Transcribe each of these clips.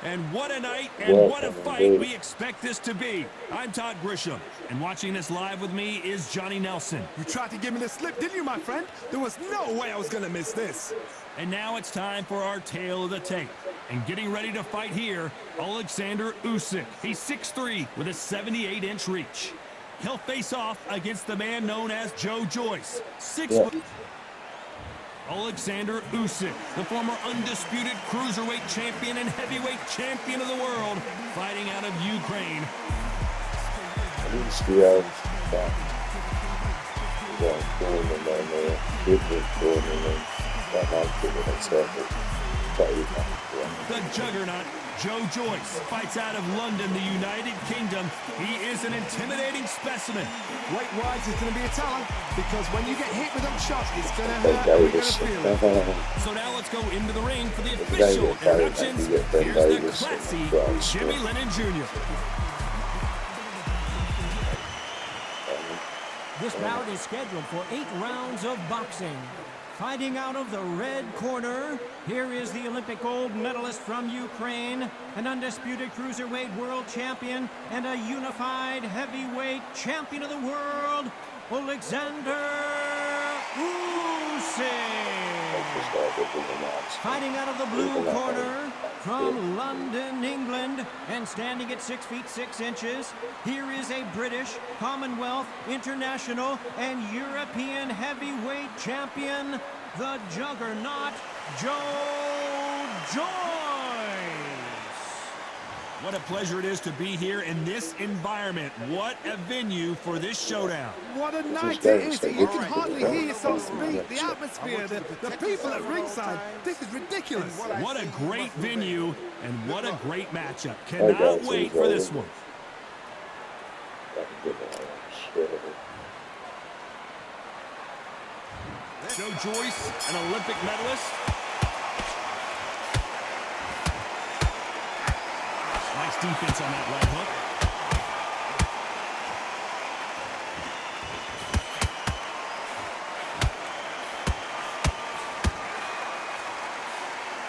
And what a night and what a fight we expect this to be. I'm Todd Grisham, and watching this live with me is Johnny Nelson. You tried to give me the slip, didn't you, my friend? There was no way I was going to miss this. And now it's time for our tale of the tape. And getting ready to fight here, Oleksandr Usyk. He's 6'3" with a 78-inch reach. He'll face off against the man known as Joe Joyce, 6 foot. Oleksandr Usyk, the former undisputed cruiserweight champion and heavyweight champion of the world, fighting out of Ukraine. The juggernaut, Joe Joyce, fights out of London, the United Kingdom. He is an intimidating specimen. Weight-wise, it's going to be a talent, because when you get hit with them shots, it's going to hurt. You're going to feel it. So now let's go into the ring for the official introductions. Here's the classy Jimmy Lennon Jr. This bout is scheduled for 8 rounds of boxing. Fighting out of the red corner, here is the Olympic gold medalist from Ukraine, an undisputed cruiserweight world champion, and a unified heavyweight champion of the world, Oleksandr Usyk. Fighting out of the blue corner, from London, England, and standing at 6 feet 6 inches, here is a British, Commonwealth, International, and European heavyweight champion, the juggernaut, Joe Joyce. What a pleasure it is to be here in this environment. What a venue for this showdown. What a night it is. You can hardly hear yourself speak. The atmosphere, the people at ringside. This is ridiculous. What a great venue, and what a great matchup. Cannot wait for this one. Joe Joyce, an Olympic medalist. Nice defense on that right hook.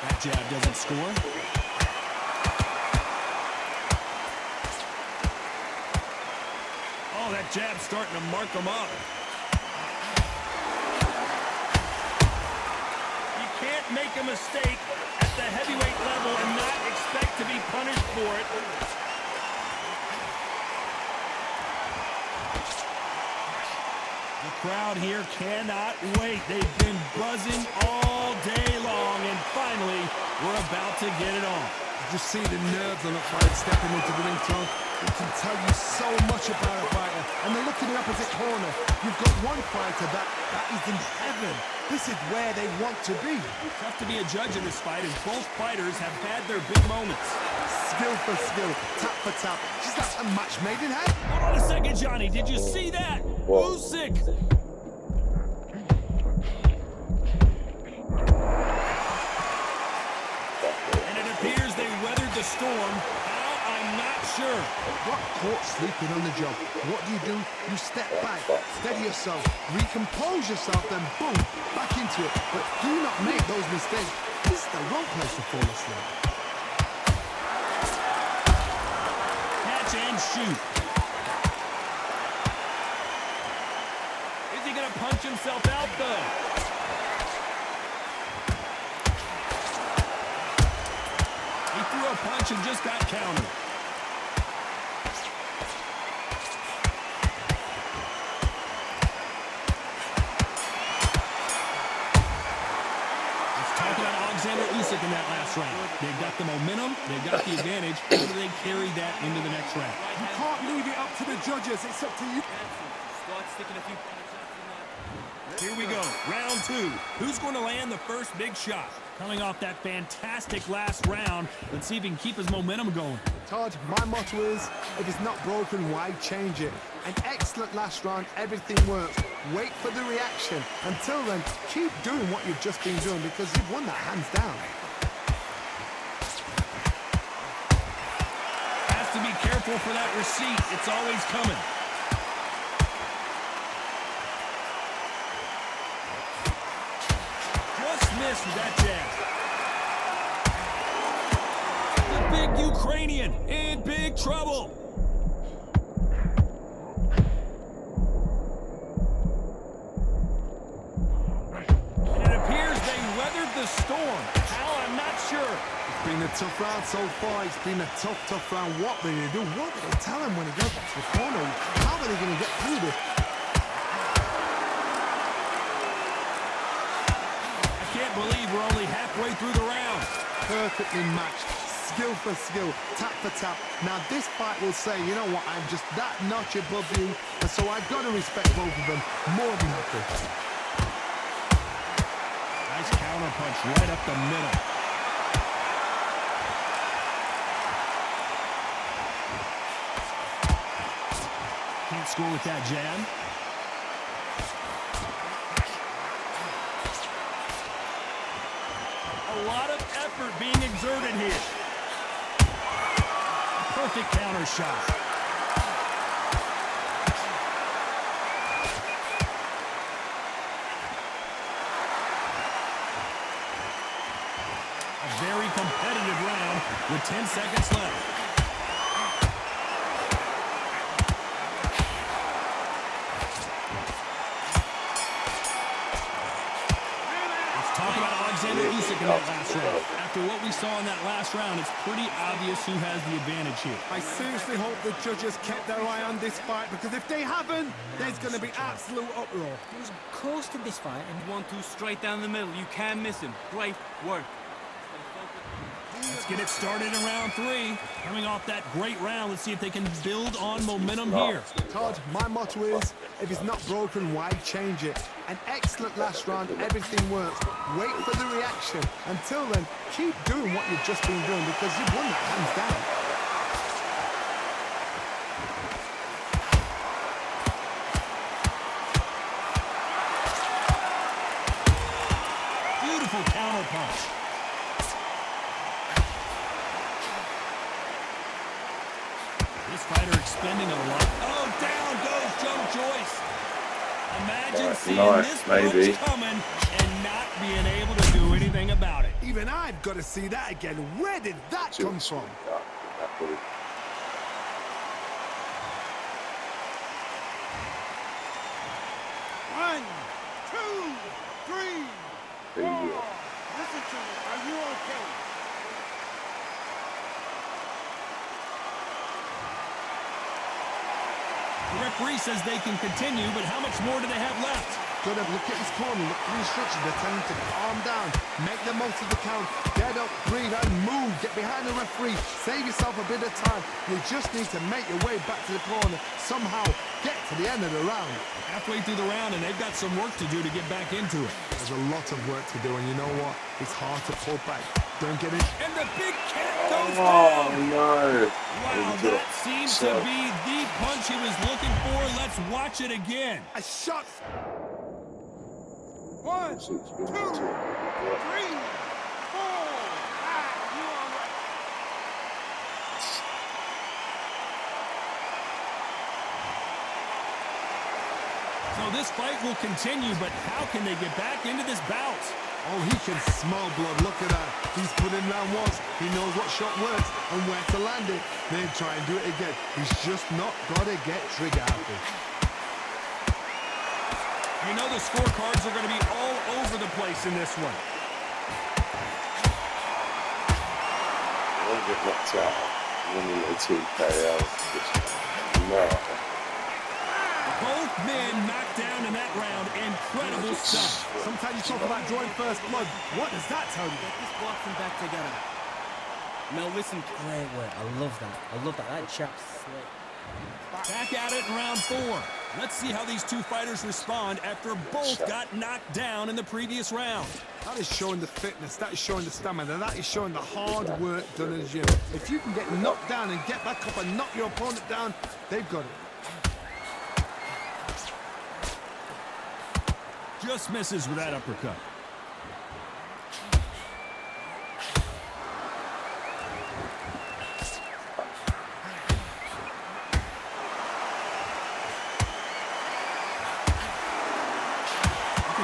That jab doesn't score. Oh, that jab's starting to mark him up. You can't make a mistake at the heavyweight level and not expect to be punished for it. The crowd here cannot wait. They've been buzzing all day long, and finally, we're about to get it on. You just see the nerves on a fight stepping into the ring, Tom. It can tell you so much about a fighter. And then look in the opposite corner. You've got one fighter that is in heaven. This is where they want to be. Tough to be a judge in this fight, as both fighters have had their big moments. Skill for skill, tap for tap. Just like a match made in heaven. Hold on a second, Johnny. Did you see that? Usyk. And it appears they weathered the storm. How? I'm not sure. Got caught sleeping on the job. What do? You step back, steady yourself, recompose yourself, then boom, back into it. But do not make those mistakes. This is the wrong place to fall asleep. Catch and shoot. Is he going to punch himself out, though? He threw a punch and just got countered. Oleksandr Usyk in that last round. They've got the momentum, they've got the advantage. How do they carry that into the next round? You can't leave it up to the judges. It's up to you. Here we go, round 2. Who's going to land the first big shot? Coming off that fantastic last round, let's see if he can keep his momentum going. Todd, my motto is, if it's not broken, why change it? An excellent last round, everything works. Wait for the reaction. Until then, keep doing what you've just been doing, because you've won that hands down. Has to be careful for that receipt. It's always coming. Just missed with that jab. The big Ukrainian in big trouble. And it appears they weathered the storm. How, I'm not sure. It's been a tough round so far. It's been a tough round. What are they going to do? What do they tell him when he goes back to the corner? How are they going to get through this? I can't believe we're only halfway through the round. Perfectly matched, skill for skill, tap for tap. Now this fight will say, you know what, I'm just that notch above you, and so I've got to respect both of them more than happy. Nice counter punch right up the middle. Can't score with that jab. A lot of effort being exerted here. Perfect counter shot. A very competitive round with 10 seconds left. Talk about Oleksandr Usyk in that last round. After what we saw in that last round, it's pretty obvious who has the advantage here. I seriously hope the judges kept their eye on this fight, because if they haven't, there's going to be absolute uproar. He was coasting this fight and 1-2 straight down the middle. You can't miss him. Great work. Let's get it started in round 3. Coming off that great round, let's see if they can build on momentum here. Todd, my motto is, if it's not broken, why change it? An excellent last round, everything works. Wait for the reaction. Until then, keep doing what you've just been doing, because you've won that hands down. Beautiful counter punch. This fighter expending a lot. Oh, down goes Joe Joyce. Imagine seeing this punch coming and not being able to do anything about it. Even I've got to see that again. Where did that come from? One, two, three, four. Listen to me. Are you okay? The referee says they can continue, but how much more do they have left? Good, look at his corner, look at the instructions. They're telling him to calm down, make the most of the count, get up, breathe, and move. Get behind the referee, save yourself a bit of time. You just need to make your way back to the corner, somehow get to the end of the round. Halfway through the round, and they've got some work to do to get back into it. There's a lot of work to do, and you know what? It's hard to pull back. Don't get it. And the big cat goes down. No. Wow, that seems to be the punch he was looking for. Let's watch it again. A shot. One, two, three, four, 5. You all right? So this fight will continue, but how can they get back into this bout? Oh, he can smell blood. Look at that. He's put in round once. He knows what shot works and where to land it. Then try and do it again. He's just not got to get trigger happy. You know the scorecards are going to be all over the place in this one. I'll get knocked out. Winning a TKO. No. Both men knocked down in that round. Incredible stuff. Sometimes you talk about drawing first blood. What does that tell you? Get this boxing back together. Now listen. Great work. I love that. I love that. That chap's slick. Back at it in round 4. Let's see how these two fighters respond after both got knocked down in the previous round. That is showing the fitness, that is showing the stamina, that is showing the hard work done in the gym. If you can get knocked down and get back up and knock your opponent down, they've got it. Just misses with that uppercut.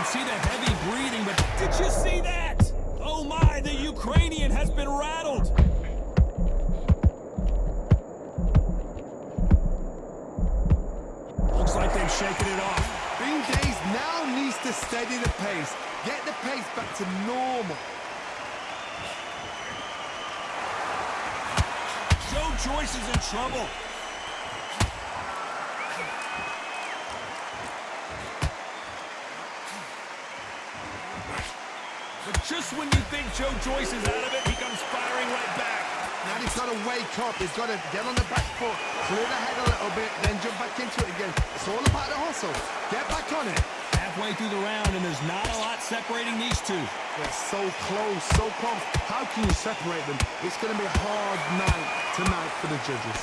See the heavy breathing, but did you see that? Oh my, the Ukrainian has been rattled. Steady the pace. Get the pace back to normal. Joe Joyce is in trouble. But just when you think Joe Joyce is out of it, he comes firing right back. Now he's got to wake up. He's got to get on the back foot, clear the head a little bit, then jump back into it again. It's all about the hustle. Get back on it. Halfway through the round, and there's not a lot separating these two. They're so close, so close. How can you separate them? It's going to be a hard night tonight for the judges.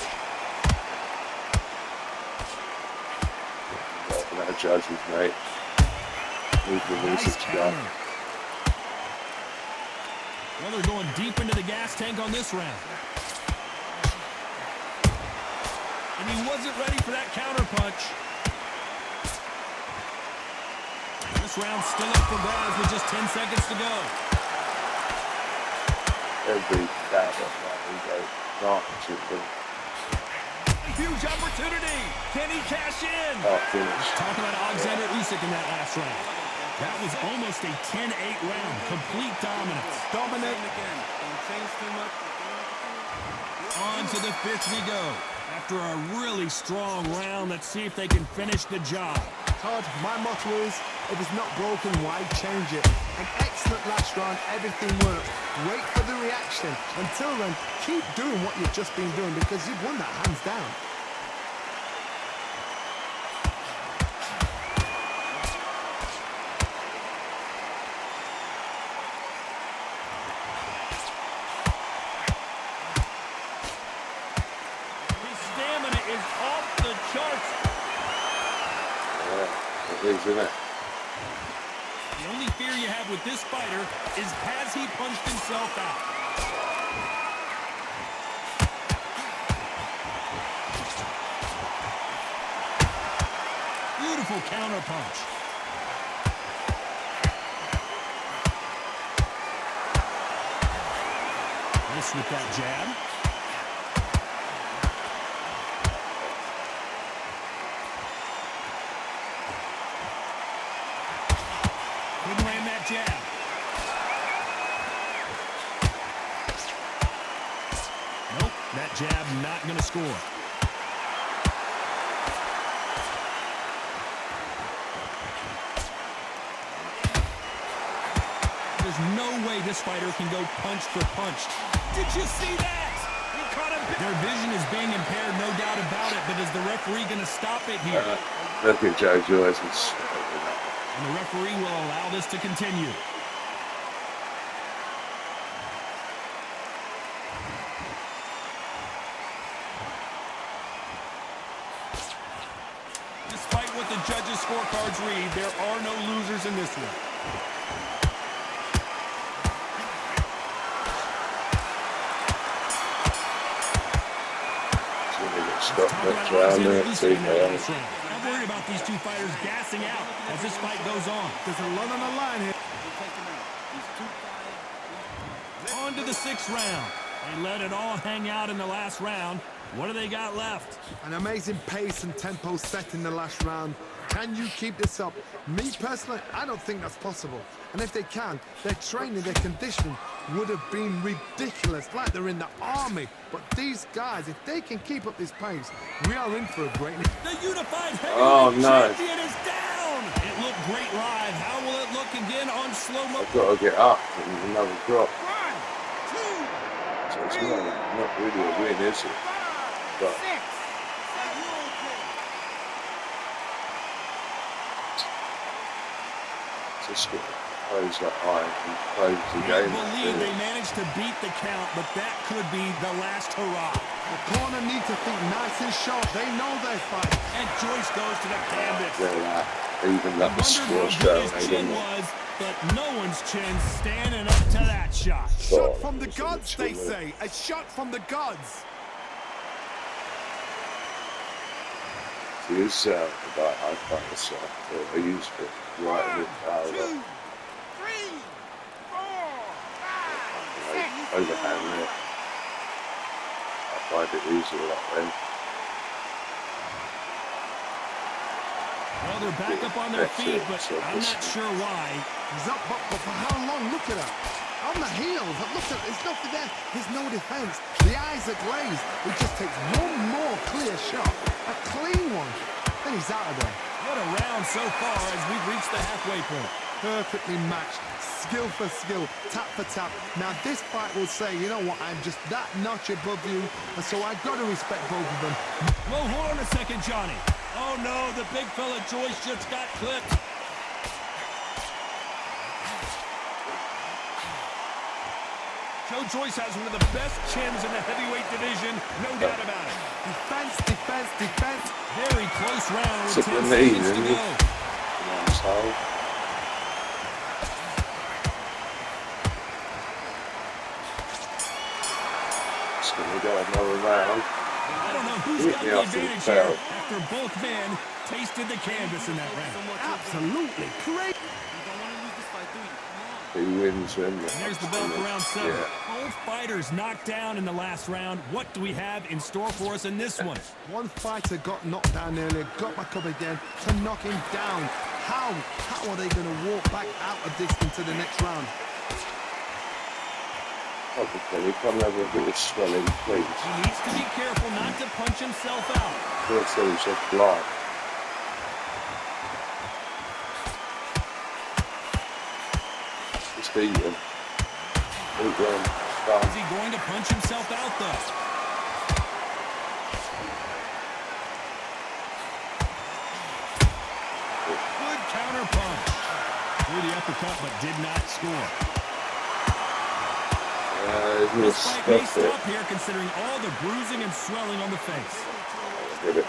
Our judges, mate. Nice counter. Well, they're going deep into the gas tank on this round. And he wasn't ready for that counter punch. This round's still up for grabs with just 10 seconds to go. Every battle, we go not to the A huge opportunity. Can he cash in? finish. Talk about Oleksandr Usyk in that last round. That was almost a 10-8 round. Complete dominance. Dominate. Again, don't change too much. On to the fifth we go. After a really strong round, let's see if they can finish the job. Todd, my motto is, if it's not broken, why change it? An excellent last round, everything worked. Wait for the reaction. Until then, keep doing what you've just been doing because you've won that hands down. His stamina is off the charts. Yeah, it is, isn't it? The only fear you have with this fighter is has he punched himself out? Beautiful counter punch. Miss with that jab. Couldn't land that jab. Nope, that jab not going to score. There's no way this fighter can go punch for punch. Did you see that? He caught him. Their vision is being impaired, no doubt about it, but is the referee going to stop it here? Look at Joe Joyce. And the referee will allow this to continue. Despite what the judges' scorecards read, there are no losers in this one. Stop that round there, TKO. I'm worried about these two fighters gassing out as this fight goes on. There's a lot on the line here. On to the sixth round. They let it all hang out in the last round. What do they got left? An amazing pace and tempo set in the last round. Can you keep this up? Me personally, I don't think that's possible. And if they can, their training, their conditioning would have been ridiculous, like they're in the army. But these guys, if they can keep up this pace, we are in for a great... The unified heavyweight no. champion is down! It looked great live. How will it look again on slow-mo? I've got to get up and another drop. 1, 2, So it's not really a win, is it? But just get close that eye and close the I game. believe they managed to beat the count, but that could be the last hurrah. The corner need to think nice and sharp. They know their fight. And Joyce goes to the canvas. Even that was score Wondered straight how good away, his chin didn't it? was, but no one's chin standing up to that shot. Shot from the it's a gods, they good say. A shot from the gods. He is the guy I find myself. I used it right in the power. 2, 3, 4, 5, 6. Overhand there. I find it easier that way. Well, Well, they're back up on their feet, but I'm not sure why. He's up, but for how long? Look at that. On the heels, look at, there's nothing there. There's no defense. The eyes are glazed. He just takes one more clear shot, a clean one. Then he's out of there. What a round so far as we've reached the halfway point. Perfectly matched, skill for skill, tap for tap. Now this fight will say, you know what, I'm just that notch above you, and so I've got to respect both of them. Well, hold on a second, Johnny. Oh no, the big fella Joyce just got clipped. Joe Joyce has one of the best chins in the heavyweight division, no doubt about it. Defense, defense, defense. Very close round with It's 10 a seconds to grenade, go. Asshole. It's going to go another round. I don't know who's got the advantage here after both men tasted the canvas in that round. Absolutely great. He wins him. There's the bell for round 7. Yeah. Both fighters knocked down in the last round. What do we have in store for us in this one? One fighter got knocked down earlier, got back up again to knock him down. How are they going to walk back out of this into the next round? Okay, he can't have a bit of swelling, please. He needs to be careful not to punch himself out. First thing he said, blood. Just eat him. Eat him. Is he going to punch himself out, though? Good counter punch. Threw the uppercut, but did not score. This fight may stop here, considering all the bruising and swelling on the face. Get it.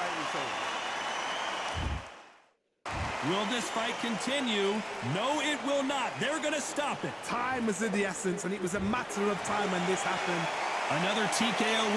Will this fight continue? No, it will not. They're going to stop it. Time is of the essence, and it was a matter of time when this happened. Another TKO win.